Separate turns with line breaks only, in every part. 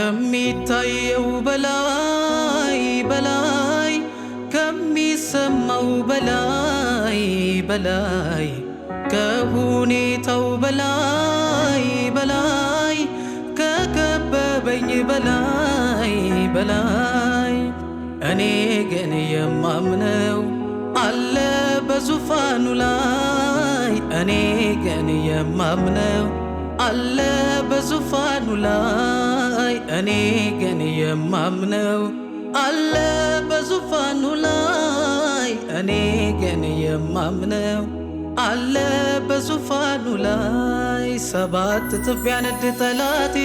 ከሚታየው በላይ በላይ ከሚሰማው በላይ በላይ ከሁኔታው በላይ በላይ ከከበበኝ በላይ በላይ እኔ ግን የማምነው አለ በዙፋኑ ላይ እኔ ግን የማምነው አለ በዙፋኑ ላይ እኔ ግን የማምነው አለ በዙፋኑ ላይ እኔ ግን የማምነው አለ በዙፋኑ ላይ ሰባት እጥፍ ቢያነድ ጠላቴ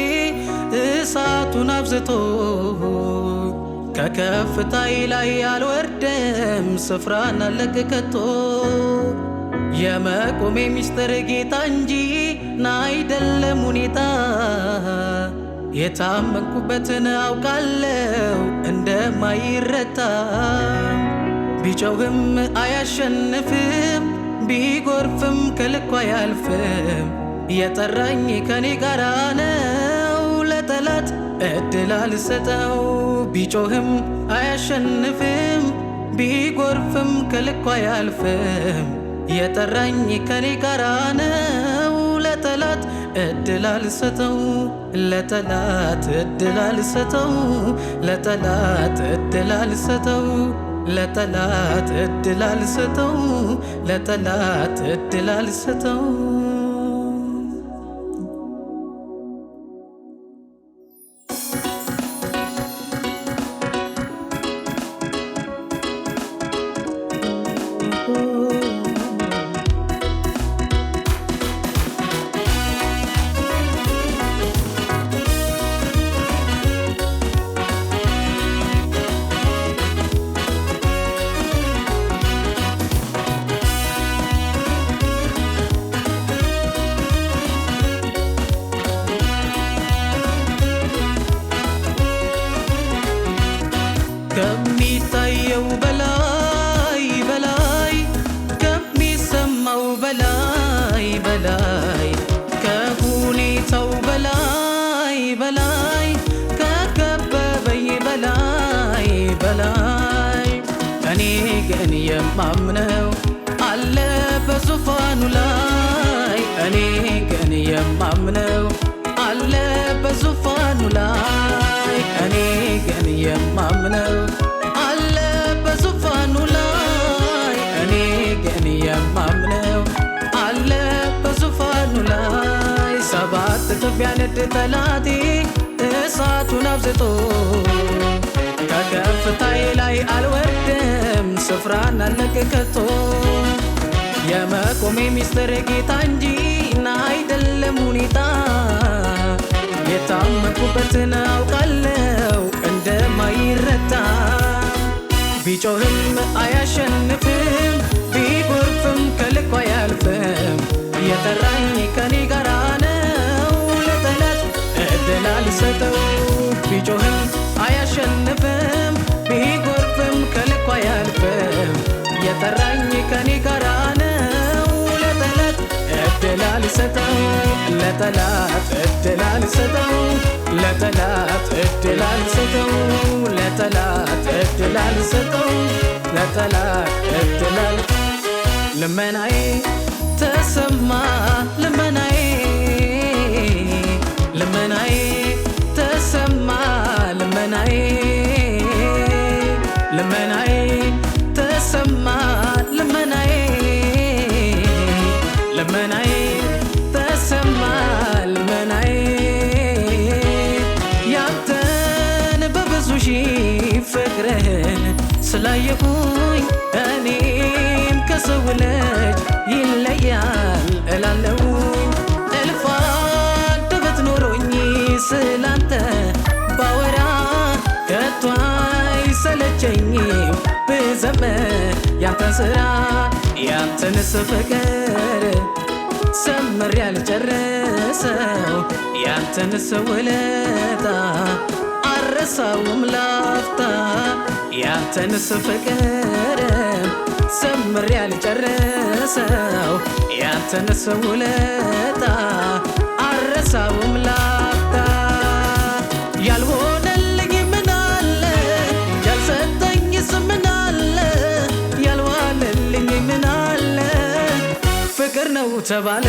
እሳቱን አብዝቶ ከከፍታዬ ላይ አልወርድም ስፍራን አልለቅም የመቆሜ ሚስጥር ጌታ እንጂ አይደለም ሁኔታ የታመንኩበትን አውቃለሁ እንደማይረታ ቢጮህም አያሸንፍም ቢጎርፍም ከልኩ አያልፍም የጠራኝ ከኔ ጋር ነው ለጠላት እድል አልሰጠው ቢጮህም አያሸንፍም ቢጎርፍም ከልኩ አያልፍም የጠራኝ ከኔ ጋር ነው ለጠላት እድል አልሰጠው ለጠላት እድል አልሰጠው ለጠላት እድል አልሰጠው ለጠላት እድል አልሰጠው ለጠላት እድል አልሰጠው ከሚታየው በላይ በላይ ከሚሰማው በላይ በላይ ከሁኔታው በላይ በላይ ከከበበኝ በላይ በላይ እኔ ግን የማምነው አለ በዙፋኑ ላይ እኔ ግን የማምነው አለ በዙፋኑ ላይ እኔ ግን የማምነው አለ በዙፋኑ ላይ እኔ ግን የማምነው አለ በዙፋኑ ላይ ሰባት እጥፍ ቢያነድ ጠላቴ እሳቱን አብዝቶ ከከፍታዬ ላይ አልወርድም ስፍራን አልለቅም የመቆሜ ሚስጥር ጌታ እንጂ አይደለም ሁኔታ የታመንኩበትን አውቃለሁ እንደማይረታ ቢጮህም አያሸንፍም ቢጎርፍም ከልኩ አያልፍም የጠራኝ ከኔ ጋር ነው ለጠላት እድል አልሰጠው ቢጮህም አያሸንፍም ቢጎርፍም ከልኩ አያልፍም የጠራኝ ከኔ ጋር ነው ለጠላት እድል አልሰጠው ለጠላት እድል አልሰጠው ለጠላት እድል አልሰጠው ለጠላት እድል አልሰጠው ለጠላት እድል ልመናዬ ተሰማ ልመናዬ ልመናዬ ተሰማ ልመናዬ ልመናዬ ተሰማ ልመናዬ ልመናዬ ተሰማ ልመናዬ ያንተን በብዙ ሺህ ፍቅርህን ስላየሁኝ እኔም ከሰው ልጅ ይለያል እላለሁኝ እልፍ አንደበት ኖሮኝ ስላንተ ባወራ ከቶ አይሰለቸኝም ብዘምር ያንተን ስራ ያንተንስ ፍቅር ሰምሬ ያልጨረሰው ያንተንስ ውለታ አልረሳውም ላፍታ ያንተንስ ፍቅር ሰምሬ ያልጨረሰው ያንተንስ ውለታ አልረሳውም ላፍታ ያልሆ ተባለ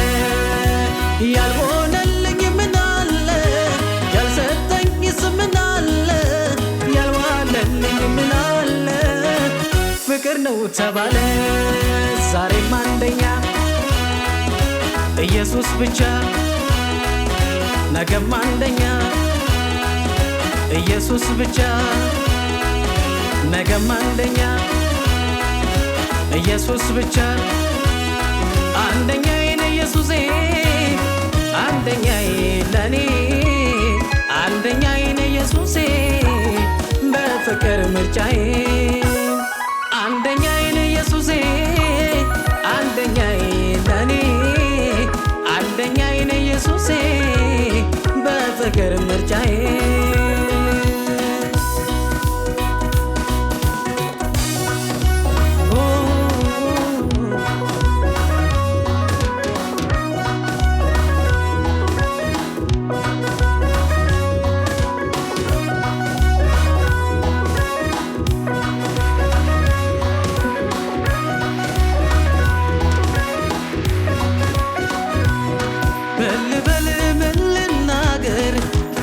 ያልሆነልኝ ምን አለ ያልሰጠኝስ ምን አለ ያልዋለልኝ ምን አለ ፍቅር ነው ተባለ ዛሬም አንደኛ ኢየሱስ ብቻ ነገም አንደኛ ኢየሱስ ብቻ ነገም አንደኛ ኢየሱስ ብቻ አንደኛዬ ነው ኢየሱሴ አንደኛዬ ለኔ አንደኛዬ ነው ኢየሱሴ በፍቅር ምርጫዬ አንደኛዬ ነው ኢየሱሴ አንደኛዬ ለኔ አንደኛዬ ነው ኢየሱሴ በፍቅር ምርጫዬ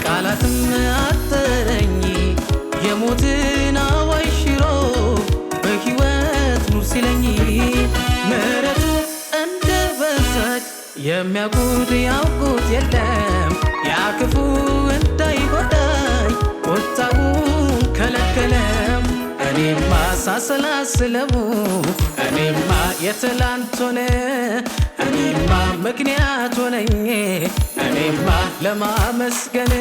ቃላትም አጠረኝ የሞትን አዋጅ ሽሮ በሕይወት ኑር ሲለኝ ምሕረቱ እንደ በዛች የሚያውቁት ያውቁት የለም ያ ክፉ እንዳይጎዳኝ ቁጣውን ከለከለም እኔማ ሳሰላስለው እኔማ የትላንት ሆነ እኔማ ምክንያት ሆነኝ እኔማ ለማመስገን